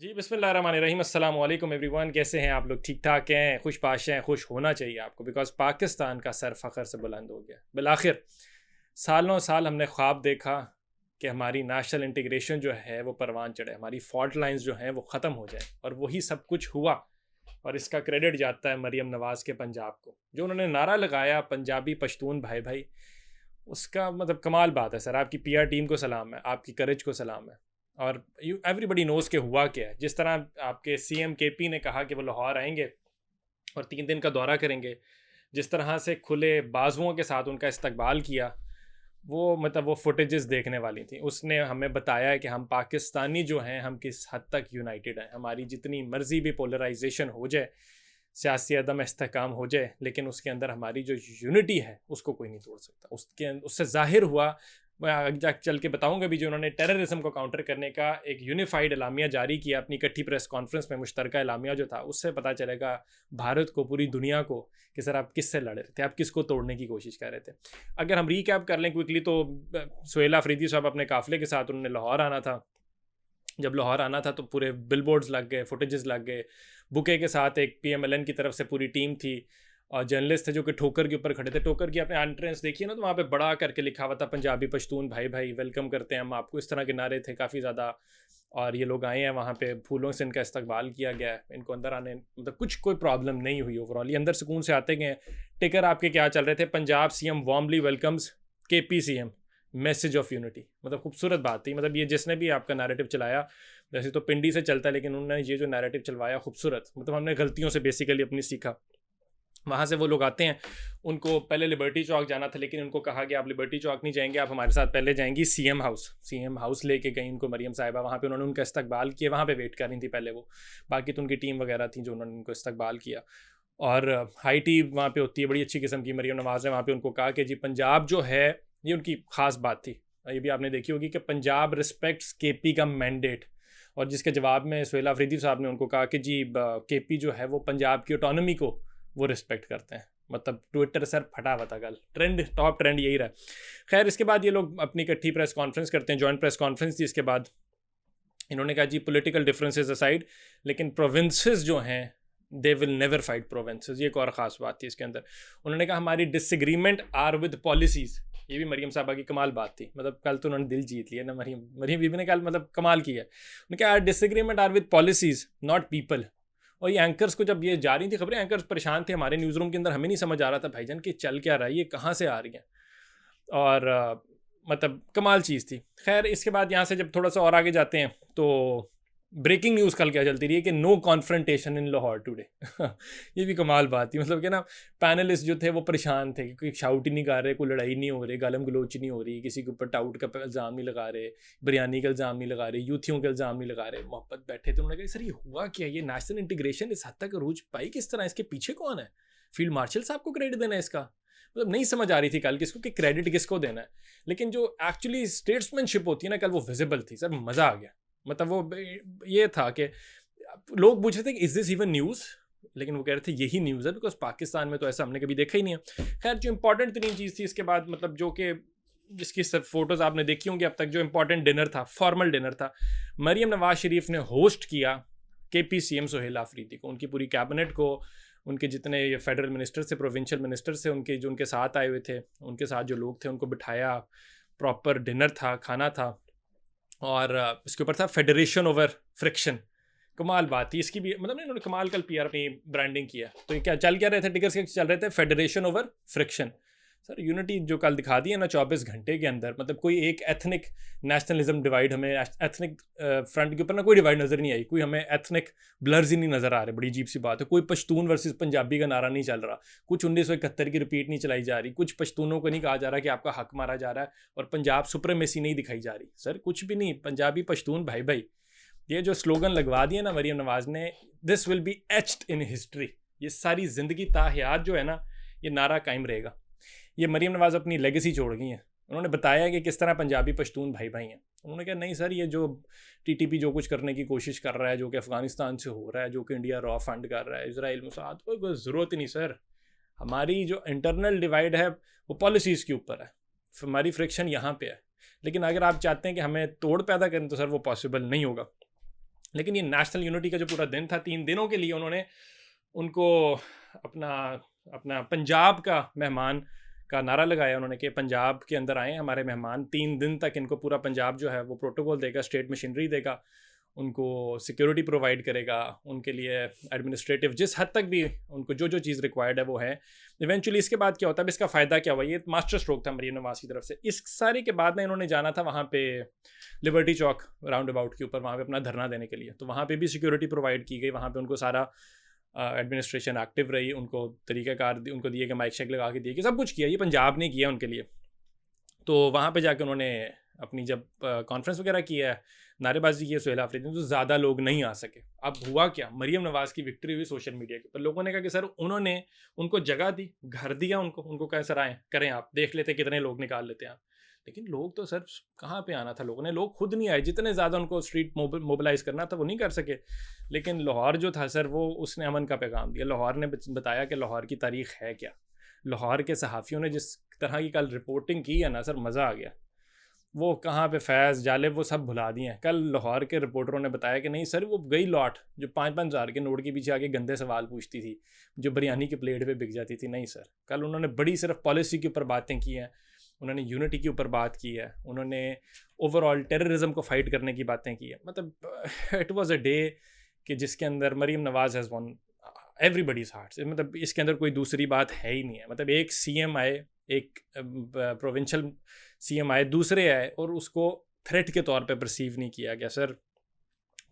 जी बिस्मिल्लाहिर्रहमानिर्रहीम अस्सलाम वालेकुम एवरीवन। कैसे हैं आप लोग? ठीक ठाक हैं, खुश हैं? खुश होना चाहिए आपको, बिकॉज़ पाकिस्तान का सर फ़ख्र से बुलंद हो गया बिलाखिर। सालों साल हमने ख्वाब देखा कि हमारी नेशनल इंटीग्रेशन जो है वो परवान चढ़े, हमारी फॉल्ट लाइंस जो हैं वो ख़त्म हो जाए, और वही सब कुछ हुआ। और इसका क्रेडिट जाता है मरीम नवाज़ के पंजाब को, जो उन्होंने नारा लगाया पंजाबी पश्तून भाई भाई। उसका मतलब कमाल बात है सर। आपकी पीआर टीम को सलाम है, आपकी करेज को सलाम है। और यू एवरीबडी नोज़ के हुआ क्या है। जिस तरह आपके सीएम केपी ने कहा कि वो लाहौर आएंगे और 3 दिन का दौरा करेंगे, जिस तरह से खुले बाजुओं के साथ उनका इस्तकबाल किया, वो मतलब वो फुटेजेस देखने वाली थी। उसने हमें बताया है कि हम पाकिस्तानी जो हैं हम किस हद तक यूनाइटेड हैं। हमारी जितनी मर्जी भी पोलराइजेशन हो जाए, सियासी अदम इस्तेहकाम हो जाए, लेकिन उसके अंदर हमारी जो यूनिटी है उसको कोई नहीं तोड़ सकता। उससे जाहिर हुआ, मैं आगे चल के बताऊंगा भी, जो उन्होंने टेररिज्म को काउंटर करने का एक यूनिफाइड एलामिया जारी किया अपनी इकट्ठी प्रेस कॉन्फ्रेंस में। मुश्तरका एलामिया जो था, उससे पता चलेगा भारत को, पूरी दुनिया को, कि सर आप किससे लड़ रहे थे, आप किसको तोड़ने की कोशिश कर रहे थे। अगर हम रीकैप कर लें क्विकली, तो सुहेला अफरीदी साहब अपने काफिले के साथ उन्होंने लाहौर आना था। जब लाहौर आना था तो पूरे बिलबोर्ड्स लग गए, फुटेजेस लग गए, बुके के साथ एक पीएमएलएन की तरफ से पूरी टीम थी, और जर्नलिस्ट थे जो कि ठोकर के ऊपर खड़े थे। ठोकर की आपने एंट्रेंस देखी है ना, तो वहाँ पे बड़ा करके लिखा हुआ था पंजाबी पश्तून भाई भाई, वेलकम करते हैं हम आपको। इस तरह के नारे थे काफ़ी ज़्यादा। और ये लोग आए हैं वहाँ पे, फूलों से इनका इस्तकबाल किया गया है। इनको अंदर आने मतलब कुछ कोई प्रॉब्लम नहीं हुई ओवरऑल, ये अंदर सुकून से आते गए। टिकर आपके क्या चल रहे थे? Punjab CM warmly welcomes KP CM, message of unity. मतलब खूबसूरत बात थी। मतलब ये जिसने भी आपका नैरेटिव चलाया, वैसे तो पिंडी से चलता है, लेकिन उन्होंने ये जो नैरेटिव चलवाया खूबसूरत। मतलब हमने गलतियों से बेसिकली अपनी सीखा। वहाँ से वो लोग आते हैं, उनको पहले लिबर्टी चौक जाना था, लेकिन उनको कहा कि आप लिबर्टी चौक नहीं जाएंगे, आप हमारे साथ पहले जाएंगी सीएम हाउस। सीएम हाउस लेके गई उनको मरीम साहिबा। वहाँ पे उन्होंने उनका इस्तकबाल किया, वहाँ पे वेट कर रही थी पहले वो। बाकी तो उनकी टीम वगैरह थी जो उन्होंने उनको इस्तकबाल किया। और हाई टी वहाँ पे होती है बड़ी अच्छी किस्म की। मरीम नवाज़ ने वहाँ पे उनको कहा कि जी पंजाब जो है, ये उनकी ख़ास बात थी। ये भी आपने देखी होगी कि पंजाब रिस्पेक्ट्स केपी का मैंडेट। और जिसके जवाब में सुहेला अफरीदी साहब ने उनको कहा कि जी केपी जो है वो पंजाब की ऑटोनॉमी को वो रिस्पेक्ट करते हैं। मतलब ट्विटर सर फटा हुआ था कल, ट्रेंड, टॉप ट्रेंड यही रहा। खैर, इसके बाद ये लोग अपनी इकट्ठी प्रेस कॉन्फ्रेंस करते हैं, जॉइंट प्रेस कॉन्फ्रेंस थी। इसके बाद इन्होंने कहा जी पॉलिटिकल डिफरेंसेस असाइड, लेकिन प्रोविंसेस जो हैं they will never fight provinces. ये एक और ख़ास बात थी इसके अंदर। उन्होंने कहा हमारी डिसएग्रीमेंट आर विद पॉलिसीज़। ये भी मरीम साहबा की कमाल बात थी। मतलब कल तो उन्होंने दिल जीत लिया ना मरीम बीबी ने। कल मतलब कमाल किया। उन्होंने कहा disagreement are with policies not people. और ये एंकर्स को जब ये जा रही थी खबरें, एंकर्स परेशान थे हमारे न्यूज़ रूम के अंदर। हमें नहीं समझ आ रहा था भाईजान कि चल क्या रहा है, ये कहाँ से आ रही हैं। और मतलब कमाल चीज़ थी। खैर, इसके बाद यहाँ से जब थोड़ा सा और आगे जाते हैं, तो ब्रेकिंग न्यूज़ कल क्या चलती रही है कि नो कॉन्फ्रंटेशन इन लाहौर टुडे। ये भी कमाल बात थी। मतलब कि ना, पैनलिस्ट जो थे वो परेशान थे कि कोई शाउट ही नहीं कर रहे, कोई लड़ाई नहीं हो रही, गालम गलोच नहीं हो रही, किसी के ऊपर टाउट का इल्ज़ाम नहीं लगा रहे, बिरयानी का इल्ज़ाम नहीं लगा रहे, यूथियों का इल्ज़ाम नहीं लगा रहे, मोहब्बत बैठे थे। उन्होंने कहा सर ये हुआ क्या, ये नेशनल इंटीग्रेशन इस हद तक रूज पाई किस तरह, इसके पीछे कौन है? फील्ड मार्शल साहब को क्रेडिट देना है इसका? मतलब नहीं समझ आ रही थी कल किसको, कि क्रेडिट किसको देना है। लेकिन जो एक्चुअली स्टेट्समैनशिप होती है ना, कल वो विजिबल थी सर। मज़ा आ गया। मतलब वो ये था कि लोग पूछ रहे थे कि इज़ दिस इवन न्यूज़, लेकिन वो कह रहे थे यही न्यूज़ है, बिकॉज पाकिस्तान में तो ऐसा हमने कभी देखा ही नहीं है। खैर, जो इंपॉर्टेंट तरीन चीज़ थी इसके बाद, मतलब जो कि जिसकी सब फोटोज़ आपने देखी होंगी अब तक, जो इंपॉर्टेंट डिनर था, फॉर्मल डिनर था, मरीम नवाज शरीफ ने होस्ट किया केपी सीएम सुहेला अफरीदी को, उनकी पूरी कैबिनेट को, उनके जितने फेडरल मिनिस्टर से, प्रोविंशियल मिनिस्टर से, उनके जो उनके साथ आए हुए थे, उनके साथ जो लोग थे, उनको बिठाया। प्रॉपर डिनर था, खाना था। और इसके ऊपर था फेडरेशन ओवर फ्रिक्शन। कमाल बात थी इसकी भी। मतलब इन्होंने कमाल कल पीआर अपनी ब्रांडिंग किया। तो ये क्या चल क्या रहे थे, टिकर्स के चल रहे थे federation over friction. Sir unity जो कल दिखा दी है ना 24 घंटे के अंदर, मतलब कोई एक एथनिक नेशनलिज्म डिवाइड, हमें एथनिक फ्रंट के ऊपर ना कोई डिवाइड नज़र नहीं आई, कोई हमें एथनिक ब्लर्स ही नहीं नज़र आ रहे। बड़ी अजीब सी बात है। कोई पश्तून वर्सेस पंजाबी का नारा नहीं चल रहा, कुछ 1971 की रिपीट नहीं चलाई जा रही, कुछ पश्तूनों को नहीं कहा जा रहा कि आपका हक मारा जा रहा है, और पंजाब सुप्रीमेसी नहीं दिखाई जा रही। सर कुछ भी नहीं, पंजाबी पश्तून भाई भाई। ये जो स्लोगन लगवा दिया ना मरीम नवाज ने, this will be etched in history. ये सारी ज़िंदगी ताहयात जो है ना, ये नारा कायम रहेगा। ये मरीम नवाज अपनी लेगेसी छोड़ गई हैं। उन्होंने बताया कि किस तरह पंजाबी पश्तून भाई भाई हैं। उन्होंने कहा नहीं सर, ये जो टीटीपी जो कुछ करने की कोशिश कर रहा है, जो कि अफ़गानिस्तान से हो रहा है, जो कि इंडिया रॉ फंड कर रहा है, इसराइल मुसाद, कोई ज़रूरत ही नहीं सर। हमारी जो इंटरनल डिवाइड है वो पॉलिसीज़ के ऊपर है, हमारी फ्रिक्शन यहाँ पे है। लेकिन अगर आप चाहते हैं कि हमें तोड़ पैदा करें तो सर वो पॉसिबल नहीं होगा। लेकिन ये नेशनल यूनिटी का जो पूरा दिन था, 3 दिनों के लिए उन्होंने उनको अपना अपना पंजाब का मेहमान का नारा लगाया उन्होंने कि पंजाब के अंदर आए हमारे मेहमान, 3 दिन तक इनको पूरा पंजाब जो है वो प्रोटोकॉल देगा, स्टेट मशीनरी देगा, उनको सिक्योरिटी प्रोवाइड करेगा, उनके लिए एडमिनिस्ट्रेटिव जिस हद तक भी उनको जो जो चीज़ रिक्वायर्ड है वो है। इवेंचुअली इसके बाद क्या होता है, इसका फ़ायदा क्या हुआ, ये मास्टर स्ट्रोक था मरीम नवाज़ की तरफ से। इस सारे के बाद में इन्होंने जाना था वहाँ पे लिबर्टी चौक राउंड अबाउट के ऊपर, वहाँ पे अपना धरना देने के लिए। तो वहाँ पे भी सिक्योरिटी प्रोवाइड की गई, वहाँ पे उनको सारा एडमिनिस्ट्रेशन एक्टिव रही, उनको तरीक़ाकार उनको दिए कि माइक शेक लगा के दिए कि सब कुछ किया, ये पंजाब ने किया उनके लिए। तो वहाँ पे जाके उन्होंने अपनी जब कॉन्फ्रेंस वगैरह किया है, नारेबाजी की है सुहेल आफरीदी ने, तो ज़्यादा लोग नहीं आ सके। अब हुआ क्या, मरीम नवाज़ की विक्ट्री हुई सोशल मीडिया के ऊपर। लोगों ने कहा कि सर उन्होंने उनको जगह दी, घर दिया उनको कहा सर आएँ करें, आप देख लेते कितने लोग निकाल लेते हैं आप। लेकिन लोग तो सर कहाँ पे आना था लोगों ने, लोग खुद नहीं आए। जितने ज़्यादा उनको स्ट्रीट मोबिलाइज़ करना था वो नहीं कर सके। लेकिन लाहौर जो था सर, वो उसने अमन का पैगाम दिया। लाहौर ने बताया कि लाहौर की तारीख़ है क्या। लाहौर के सहाफ़ियों ने जिस तरह की कल रिपोर्टिंग की है ना सर, मज़ा आ गया। वो कहाँ पे फैज़ जालिब वो सब भुला दिए हैं। कल लाहौर के रिपोर्टरों ने बताया कि नहीं सर, वो गई लौट जो 5-5 हज़ार के नोट के पीछे आके गंदे सवाल पूछती थी, जो बिरयानी के प्लेट पे बिक जाती थी। नहीं सर, कल उन्होंने बड़ी सिर्फ पॉलिसी के ऊपर बातें की हैं, उन्होंने यूनिटी के ऊपर बात की है, उन्होंने ओवरऑल टेररिज्म को फाइट करने की बातें की है। मतलब इट वाज अ डे कि जिसके अंदर मरीम नवाज़ हैज़ वन एवरीबडीज़ हार्ट्स। मतलब इसके अंदर कोई दूसरी बात है ही नहीं है। मतलब एक सीएम आए, एक प्रोविंशियल सीएम आए, दूसरे आए और उसको थ्रेट के तौर पे परसीव नहीं किया गया। सर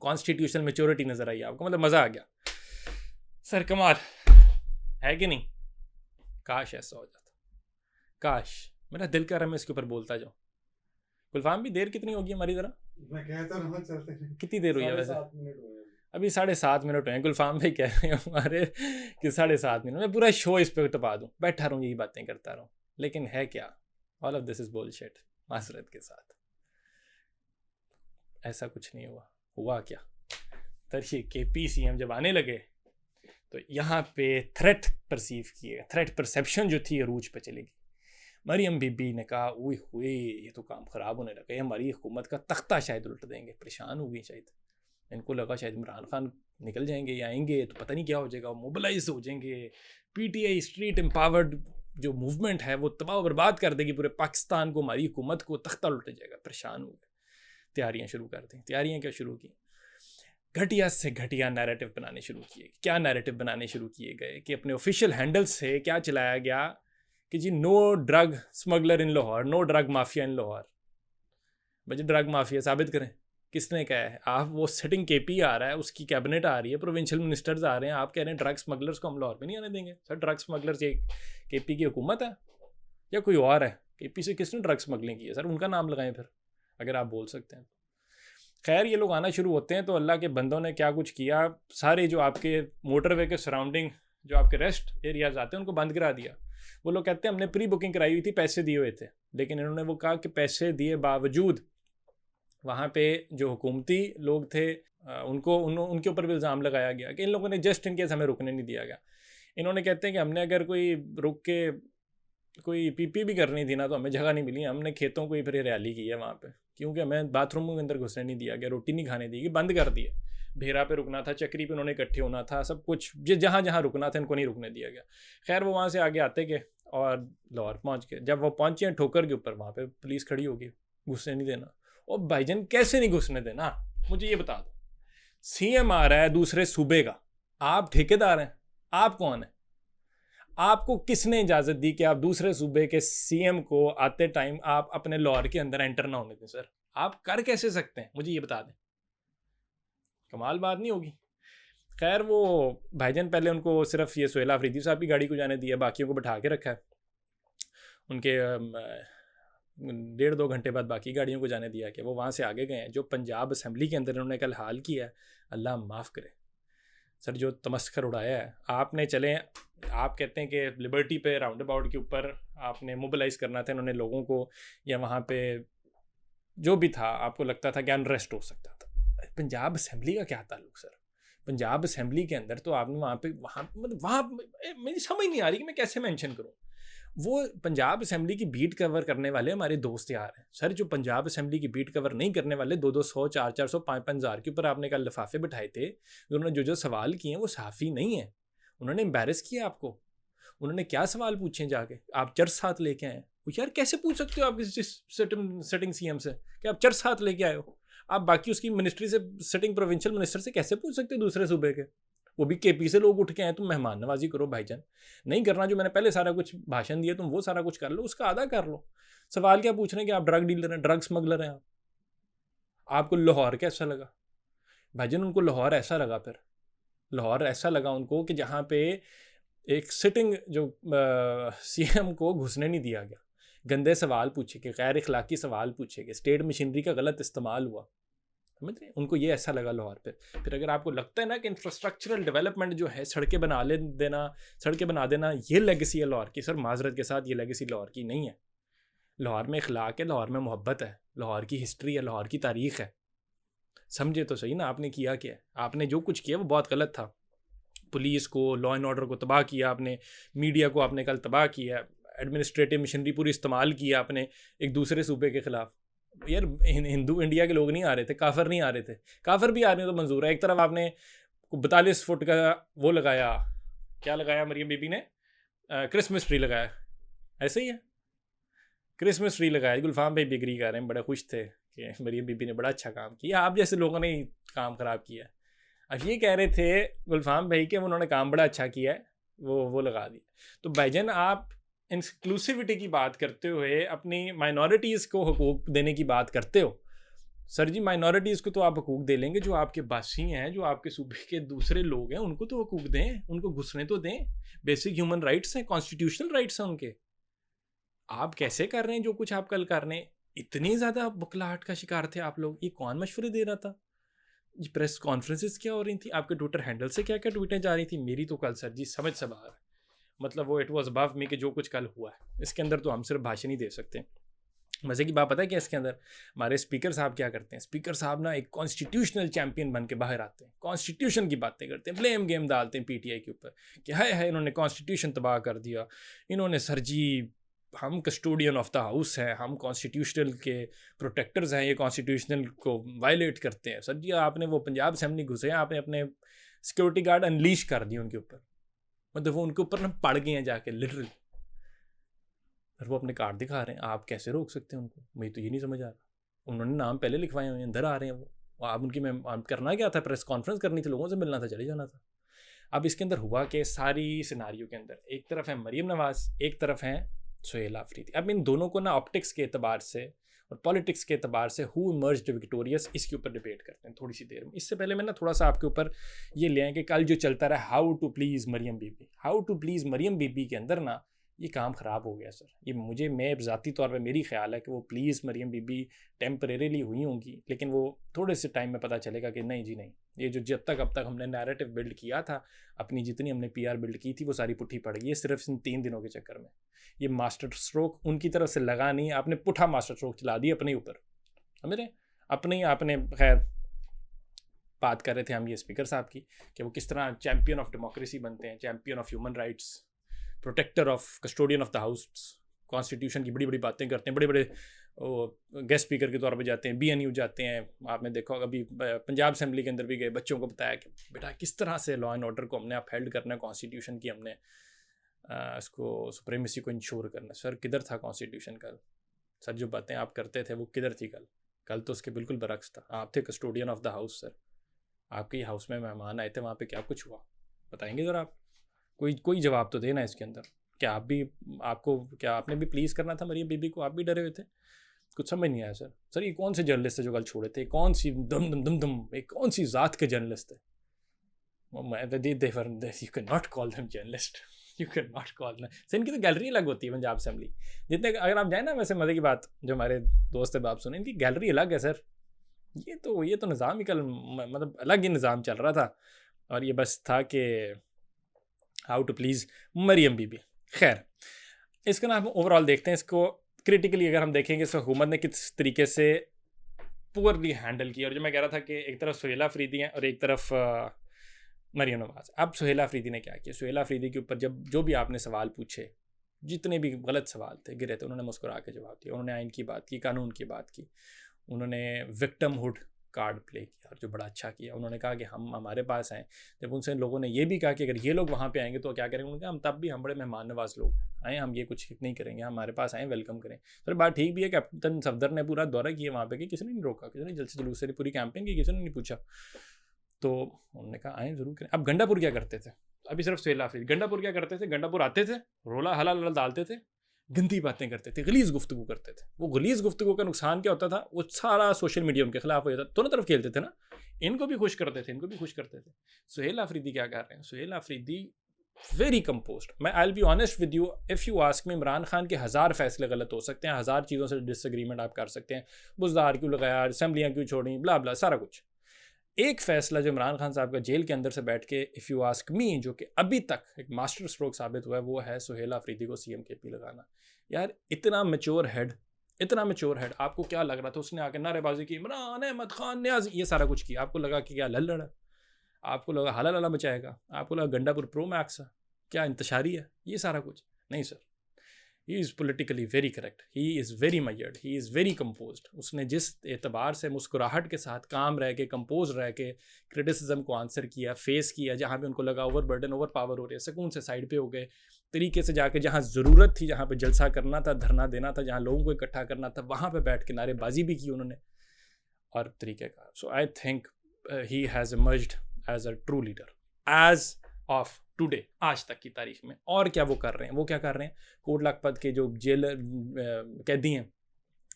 कॉन्स्टिट्यूशनल मैच्योरिटी नज़र आई आपको, मतलब मज़ा आ गया सर, कमाल है कि नहीं। काश ऐसा हो जाता, काश। मेरा दिल कर रहा है मैं इसके ऊपर बोलता जाऊँ। गुलफाम भी देर कितनी होगी हमारी तरह, मैं कहता हूँ चलते हैं। कितनी देर हुई है वैसे? 7.5 मिनट हुए हैं। अभी 7.5 मिनट हुए हैं। गुलफाम भाई कह रहे हैं हमारे कि 7.5 मिनट में पूरा शो इस पर टपा दूँ, बैठा रहूँ यही बातें करता रहूँ। लेकिन है क्या, all of this is bullshit. Masarrat के साथ ऐसा कुछ नहीं हुआ। हुआ क्या, तरही केपी सीएम जब आने लगे तो यहाँ पे थ्रेट परसीव किए, थ्रेट परसेप्शन जो थी अरूज पे चलेगी। मरियम बीबी ने कहा ओए हुए ये तो काम ख़राब होने लगा, हमारी हुकूमत का तख्ता शायद उल्ट देंगे। परेशान हो गई शायद, इनको लगा शायद इमरान खान निकल जाएंगे या आएंगे तो पता नहीं क्या हो जाएगा, मोबिलाइज हो जाएंगे, पीटीआई स्ट्रीट एम्पावर्ड जो मूवमेंट है वो तबाह बर्बाद कर देगी पूरे पाकिस्तान को, हमारी हुकूमत को, तख्ता उल्ट जाएगा। परेशान हो गए, तैयारियां शुरू कर दी। तैयारियां क्या शुरू की, घटिया से घटिया नैरेटिव बनाने शुरू किए। क्या नैरेटिव बनाने शुरू किए गए कि अपने ऑफिशियल हैंडल से क्या चलाया गया कि जी नो ड्रग स्मगलर इन लाहौर, नो ड्रग माफिया इन लाहौर। भाई ड्रग माफिया साबित करें, किसने कहा है? आप वो सेटिंग केपी आ रहा है, उसकी कैबिनेट आ रही है, प्रोविंशियल मिनिस्टर्स आ रहे हैं, आप कह रहे हैं ड्रग स्मगलर्स को हम लाहौर में नहीं आने देंगे। सर ड्रग स्मगलर्स ये केपी की हुकूमत है या कोई और है? केपी से किसने ड्रग स्मगलिंग की है? सर उनका नाम लगाएं फिर, अगर आप बोल सकते हैं। खैर ये लोग आना शुरू होते हैं तो अल्लाह के बंदों ने क्या कुछ किया, सारे जो आपके मोटरवे के सराउंडिंग जो आपके रेस्ट एरियाज आते हैं उनको बंद करा दिया। वो लोग कहते हैं हमने प्री बुकिंग कराई हुई थी, पैसे दिए हुए थे, लेकिन इन्होंने वो कहा कि पैसे दिए बावजूद वहाँ पे जो हुकूमती लोग थे उनके ऊपर भी इल्ज़ाम लगाया गया कि इन लोगों ने जस्ट इन केस हमें रुकने नहीं दिया गया। इन्होंने कहते हैं कि हमने अगर कोई रुक के कोई पीपी भी करनी थी ना तो हमें जगह नहीं मिली, हमने खेतों को ही फिर रैली की है वहाँ पे, क्योंकि हमें बाथरूम के अंदर घुसने नहीं दिया गया, रोटी नहीं खाने दी गई, बंद कर दिया। भेरा पे रुकना था, चक्री पे उन्होंने इकट्ठे होना था, सब कुछ जहाँ जहाँ रुकना था इनको नहीं रुकने दिया गया। खैर वो वहाँ से आगे आते गए और लाहौर पहुँच गए। जब वो पहुँचे ठोकर के ऊपर, वहाँ पे पुलिस खड़ी होगी, घुसने नहीं देना। और भाईजान कैसे नहीं घुसने देना, मुझे ये बता दो। सीएम आ रहा है दूसरे सूबे का, आप ठेकेदार हैं, आप कौन है? आपको किसने इजाज़त दी कि आप दूसरे सूबे के सीएम को आते टाइम आप अपने लाहौर के अंदर एंटर ना होने दें? सर आप कर कैसे सकते हैं, मुझे ये बता दें। कमाल बात नहीं होगी। खैर वो भाईजान पहले उनको सिर्फ ये सुहेल आफरीदी साहब की गाड़ी को जाने दिया, बाकियों को बैठा के रखा है। उनके 1.5-2 घंटे बाद बाकी गाड़ियों को जाने दिया कि वो वहाँ से आगे गए हैं। जो पंजाब असम्बली के अंदर उन्होंने कल हाल किया है, अल्लाह माफ़ करे सर, जो तमस्खर उड़ाया है आपने। चलें, आप कहते हैं कि लिबर्टी पे राउंड अबाउट के ऊपर आपने मोबिलाइज़ करना था इन्होंने लोगों को, या वहाँ पे जो भी था आपको लगता था कि अनरेस्ट हो सकता था। पंजाब असम्बली का क्या ताल्लुक सर? पंजाब असम्बली के अंदर तो आपने वहाँ मतलब वहाँ मेरी समझ नहीं आ रही कि मैं कैसे मेंशन करूँ। वो पंजाब असम्बली की बीट कवर करने वाले हमारे दोस्त यार हैं सर। जो पंजाब असम्बली की बीट कवर नहीं करने वाले 200 400 5 हज़ार के ऊपर आपने कल लिफाफे बिठाए थे, उन्होंने जो सवाल किए हैं वो साफ़ी नहीं है। उन्होंने एम्बेरस किया आपको। उन्होंने क्या सवाल पूछे जाके, आप चर्च साथ लेके आए। वो यार कैसे पूछ सकते हो आप किसी सिटिंग सीएम से कि आप चर्च साथ लेके आए हो? आप बाकी उसकी मिनिस्ट्री से, सिटिंग प्रोविंशियल मिनिस्टर से कैसे पूछ सकते हो दूसरे सूबे के? वो भी केपी से लोग उठ के आए, तुम मेहमान नवाजी करो भाईजान। नहीं करना जो मैंने पहले सारा कुछ भाषण दिया, तुम वो सारा कुछ कर लो, उसका आधा कर लो। सवाल क्या पूछ रहे हैं कि आप ड्रग डीलर हैं, ड्रग स्मगलर हैं आप। आपको लाहौर कैसा लगा भाईजान? उनको लाहौर ऐसा लगा, फिर लाहौर ऐसा लगा उनको कि जहाँ पे एक सिटिंग जो सीएम को घुसने नहीं दिया गया, गंदे सवाल पूछे गए, गैर इखलाकी सवाल पूछे गए, स्टेट मशीनरी का गलत इस्तेमाल हुआ, समझ रहे? उनको ये ऐसा लगा लाहौर पे। फिर अगर आपको लगता है ना कि इंफ्रास्ट्रक्चरल डेवलपमेंट जो है, सड़कें बना देना ये लेगेसी है लाहौर की, सर माजरत के साथ ये लेगेसी लाहौर की नहीं है। लाहौर में इखलाक है, लाहौर में मोहब्बत है, लाहौर की हिस्ट्री है, लाहौर की तारीख़ है। समझे तो सही ना आपने किया क्या है? आपने जो कुछ किया वो बहुत गलत था। पुलिस को, लॉ एंड ऑर्डर को तबाह किया आपने, मीडिया को आपने कल तबाह किया, एडमिनिस्ट्रेटिव मशीनरी पूरी इस्तेमाल किया आपने एक दूसरे सूबे के ख़िलाफ़। यार हिंदू इंडिया के लोग नहीं आ रहे थे, काफर नहीं आ रहे थे। काफर भी आ रहे हैं तो मंजूर है। एक तरफ आपने 42 फुट का वो लगाया, क्या लगाया मरियम बीबी ने, क्रिसमस ट्री लगाया, ऐसे ही है, क्रिसमस ट्री लगाया। गुलफाम भाई भी एग्री कर रहे हैं, बड़े खुश थे कि मरियम बीबी ने बड़ा अच्छा काम किया। आप जैसे लोगों ने काम ख़राब किया। अब ये कह रहे थे गुलफाम भाई कि उन्होंने काम बड़ा अच्छा किया है, वो लगा दिया। तो भाईजान आप इंक्लूसिविटी की बात करते हुए अपनी माइनॉरिटीज़ को हकूक़ देने की बात करते हो। सर जी माइनॉरिटीज़ को तो आप हकूक़ दे लेंगे, जो आपके बासी हैं, जो आपके सूबे के दूसरे लोग हैं, उनको तो हकूक़ दें, उनको घुसने तो दें। बेसिक ह्यूमन राइट्स हैं, कॉन्स्टिट्यूशनल राइट्स हैं उनके। आप कैसे कर रहे हैं जो कुछ आप कल कर रहे हैं? इतनी ज़्यादा बुखलाहट का शिकार थे आप लोग। ये कौन मशवरे दे रहा था? ये प्रेस कॉन्फ्रेंसेस क्या हो रही थी? आपके ट्विटर हैंडल से क्या क्या ट्वीटें जा रही थी? मेरी तो कल सर जी समझ से बाहर है। मतलब वो इट वॉज अबव मी कि जो कुछ कल हुआ है इसके अंदर तो हम सिर्फ भाषण ही दे सकते हैं। मज़े की बात पता है क्या इसके अंदर? हमारे स्पीकर साहब क्या करते हैं? स्पीकर साहब ना एक कॉन्स्टिट्यूशनल चैंपियन बन के बाहर आते हैं, कॉन्स्टिट्यूशन की बातें करते हैं, ब्लेम गेम डालते हैं पीटीआई के ऊपर कि हाय इन्होंने कॉन्स्टिट्यूशन तबाह कर दिया, इन्होंने सर जी, हम कस्टोडियन ऑफ द हाउस हैं, हम कॉन्स्टिट्यूशनल के प्रोटेक्टर्स हैं, ये कॉन्स्टिट्यूशनल को वायलेट करते हैं। सर जी आपने वो पंजाब असेंबली घुसे हैं, आपने अपने सिक्योरिटी गार्ड अनलीश कर दिए उनके ऊपर, मतलब वो उनके ऊपर ना पड़ गए हैं जाके लिटरली, और वो अपने कार्ड दिखा रहे हैं। आप कैसे रोक सकते हैं उनको? मुझे तो ये नहीं समझ आ रहा। उन्होंने नाम पहले लिखवाए हुए हैं, अंदर आ रहे हैं वो। आप उनकी करना क्या था? प्रेस कॉन्फ्रेंस करनी थी, लोगों से मिलना था, चले जाना था। अब इसके अंदर हुआ कि सारी सिनारियों के अंदर एक तरफ है मरीम नवाज़, एक तरफ है सुहेल आफरीदी। अब इन दोनों को ना ऑप्टिक्स के अतबार से और पॉलिटिक्स के अतबार से हु इमर्ज्ड विक्टोरियस, इसके ऊपर डिबेट करते हैं थोड़ी सी देर में। इससे पहले मैं ना थोड़ा सा आपके ऊपर ये ले आए कि कल जो चलता रहा how to please Maryam Bibi, how to please Maryam Bibi के अंदर ना ये काम ख़राब हो गया सर। ये मैं ज़ाती तौर पे मेरी ख्याल है कि वो प्लीज़ मरियम बीबी टेम्परेरीली हुई होंगी, लेकिन वो थोड़े से टाइम में पता चलेगा कि नहीं जी नहीं, ये जो जब तक अब तक हमने नैरेटिव बिल्ड किया था, अपनी जितनी हमने पीआर बिल्ड की थी, वो सारी पुट्ठी पड़ गई है सिर्फ इन 3 दिनों के चक्कर में। ये मास्टर स्ट्रोक उनकी तरफ से लगा नहीं, आपने पुट्ठा मास्टर स्ट्रोक चला दिया अपने ऊपर, समझ रहे? अपने आपने खैर बात कर रहे थे हम ये स्पीकर साहब की कि वो किस तरह चैम्पियन ऑफ डेमोक्रेसी बनते हैं, champion of human rights, protector of, custodian of the house, constitution की बड़ी बड़ी बातें करते हैं, बड़े बड़े गेस्ट स्पीकर के तौर पे जाते हैं, BNU जाते हैं। आपने देखा होगा अभी पंजाब असेंबली के अंदर भी गए, बच्चों को बताया कि बेटा किस तरह से लॉ एंड ऑर्डर को हमने अपहेल्ड करना है, कॉन्स्टिट्यूशन की हमने इसको सुप्रीमेसी को इंश्योर करना। सर किधर था कॉन्स्टिट्यूशन कल? सर जो बातें आप करते थे वो किधर थी कल? कल तो उसके बिल्कुल बरक्स था। आप थे custodian of the house sir, आपके हाउस में मेहमान आए थे, वहाँ पे क्या कुछ हुआ बताएंगे ज़रा आप? कोई जवाब तो देना इसके अंदर। क्या आप भी, आपको क्या आपने भी प्लीज़ करना था मरियम बीबी को? आप भी डरे हुए थे? कुछ समझ नहीं आया सर। सर ये कौन से जर्नलिस्ट थे जो कल छोड़े थे? कौन सी एक कौन सी ज़ात के जर्नलिस्ट थे? You can not call them journalist, you can not call them. Sir इनकी तो गैलरी अलग होती है पंजाब असेंबली, जितने अगर आप जाए ना, वैसे मज़े की बात जो हमारे दोस्त है बाप सुने, इनकी गैलरी अलग है सर। ये तो निज़ाम ही कल मतलब अलग ही निज़ाम चल रहा था, और ये बस था कि हाउ टू प्लीज़ मरियम बीबी। खैर इसका ना हम ओवरऑल देखते हैं, इसको क्रिटिकली अगर हम देखेंगे इस हुकूमत ने किस तरीके से पुअरली हैंडल किया। और जो मैं कह रहा था कि एक तरफ सुहेल आफरीदी हैं और एक तरफ मरियम नवाज़। अब सुहेल आफरीदी ने क्या किया? सुहेल आफरीदी के ऊपर जब जो भी आपने सवाल पूछे, जितने भी गलत सवाल थे गिरे थे उन्होंने मुस्कुरा के जवाब दिया। उन्होंने आइन की बात की, कानून की बात की, उन्होंने विक्टिमहुड कार्ड प्ले किया और जो बड़ा अच्छा किया। उन्होंने कहा कि हम हमारे पास आए, जब उनसे लोगों ने ये भी कहा कि अगर ये लोग वहाँ पे आएंगे तो क्या करेंगे, उन्होंने कहा हम तब भी हम बड़े मेहमान नवाज लोग आए, हम ये कुछ नहीं करेंगे, हमारे पास आए वेलकम करें। तो बात ठीक भी है, कैप्टन सफदर ने पूरा दौरा किया वहाँ पे कि किसी ने नहीं रोका, किसी ने जलसे जुलूस से पूरी कैंपेन की, किसी ने नहीं पूछा। तो उन्होंने कहा आए ज़रूर करें। अब गंडापुर क्या करते थे, अभी सिर्फ सुहेल आफरीदी, गंडापुर क्या करते थे, गंडापुर आते थे, रोला हला डालते थे, गंदी बातें करते थे, गलीज गुफ्तगू करते थे। वो गलीज गुफ्तगू का नुकसान क्या होता था, वो सारा सोशल मीडिया उनके खिलाफ हो जाता, दोनों तरफ खेलते थे ना, इनको भी खुश करते थे, इनको भी खुश करते थे। सुहेल आफरीदी क्या कर रहे हैं, सुहेल आफरीदी वेरी कंपोज्ड। मैं I will be honest with you, if you ask me, Imran Khan के 1000 फैसले गलत हो सकते हैं, 1000 चीज़ों से डिसएग्रीमेंट आप कर सकते हैं, बुजदार क्यों लगाया, असम्बलियाँ क्यों छोड़ी, ब्ला ब्ला सारा कुछ। एक फैसला जो इमरान खान साहब का जेल के अंदर से बैठ के, इफ़ यू आस्क मी, जो कि अभी तक एक मास्टर स्ट्रोक साबित हुआ है, वो है सुहेल आफरीदी को CM KP लगाना। यार इतना मैच्योर हेड, इतना मैच्योर हेड, आपको क्या लग रहा था उसने आके नारेबाजी की, इमरान अहमद खान ने ये सारा कुछ किया, आपको लगा कि क्या लल्लड़ है, आपको लगा हाला लला मचाएगा, आपको लगा गंडापुर प्रो मैक्स है, क्या इंतशारी है, ये सारा कुछ नहीं sir. He is politically very correct, he is very मयर्ड, he is very composed. उसने जिस एतबार से मुस्कुराहट के साथ काम रह के, कंपोज रह के क्रिटिसिज्म को आंसर किया, फेस किया, जहाँ पे उनको लगा ओवर बर्डन, ओवर पावर हो रही है, सुकून से साइड पे हो गए, तरीके से जाके जहाँ ज़रूरत थी, जहाँ पे जलसा करना था, धरना देना था, जहाँ लोगों को इकट्ठा करना था, वहाँ पे बैठ के नारेबाजी भी की उन्होंने और तरीके का। So I think he has emerged as a true leader as of today, आज तक की तारीख में। और क्या वो कर रहे हैं, वो क्या कर रहे हैं, कोट लखपत के जो जेल कैदी हैं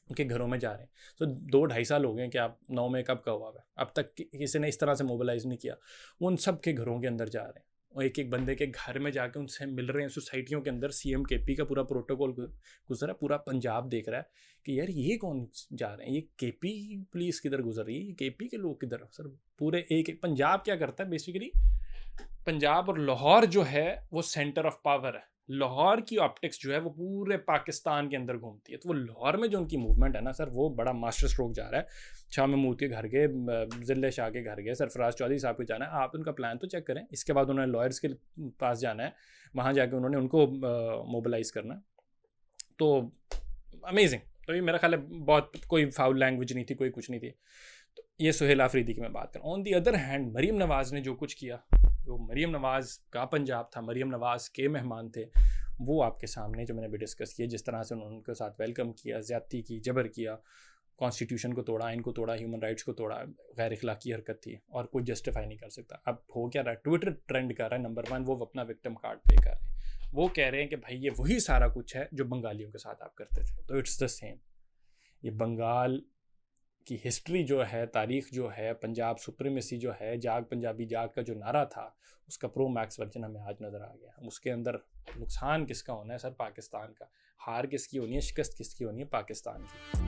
उनके घरों में जा रहे हैं। तो 2-2.5 साल हो गए कि आप 9 में कब का हुआ है, अब तक किसी ने इस तरह से मोबिलाइज नहीं किया। उन सब के घरों के अंदर जा रहे हैं और एक एक बंदे के घर में जाके उनसे मिल रहे हैं। सोसाइटियों के अंदर CM KP का पूरा प्रोटोकॉल गुजरा, पूरा पंजाब देख रहा है कि यार ये कौन जा रहे हैं, ये KP पुलिस किधर गुजर रही है, KP के लोग किधर। सर पूरे एक पंजाब क्या करता है बेसिकली, पंजाब और लाहौर जो है वो सेंटर ऑफ पावर है। लाहौर की ऑप्टिक्स जो है वो पूरे पाकिस्तान के अंदर घूमती है। तो वो लाहौर में जो उनकी मूवमेंट है ना सर, वो बड़ा मास्टर स्ट्रोक जा रहा है। शाह महमूद के घर गए, ज़िले शाह के घर गए, सरफराज चौधरी साहब को जाना है, आप उनका प्लान तो चेक करें। इसके बाद उन्होंने लॉयर्स के पास जाना है, वहाँ जाके उन्होंने उनको मोबिलाइज़ करना है। तो अमेजिंग। तो ये मेरा ख्याल है बहुत, कोई फाउल लैंग्वेज नहीं थी, कोई कुछ नहीं थी। तो ये सुहेल आफरीदी की मैं बात करूँ। On the other hand Maryam Nawaz ने जो कुछ किया, जो मरीम नवाज़ का पंजाब था, मरीम नवाज़ के मेहमान थे, वो आपके सामने जो मैंने भी डिस्कस किया, जिस तरह से उन्होंने उनके साथ वेलकम किया, ज़्यादती की, जबर किया, कॉन्स्टिट्यूशन को तोड़ा, इनको तोड़ा, ह्यूमन राइट्स को तोड़ा, गैर इखलाकी हरकत थी और कोई जस्टिफाई नहीं कर सकता। अब हो क्या रहा है, ट्विटर ट्रेंड कर रहा है, नंबर 1 वो अपना विक्टिम कार्ड प्ले कर रहे हैं। वो कह रहे हैं कि भाई ये वही सारा कुछ है जो बंगालियों के साथ आप करते थे। तो इट्स द सेम। ये बंगाल की हिस्ट्री जो है, तारीख जो है, पंजाब सुप्रीमेसी जो है, जाग पंजाबी जाग का जो नारा था, उसका प्रो मैक्स वर्जन हमें आज नज़र आ गया। उसके अंदर नुकसान किसका होना है सर, पाकिस्तान का। हार किसकी होनी है, शिकस्त किसकी होनी है, पाकिस्तान की।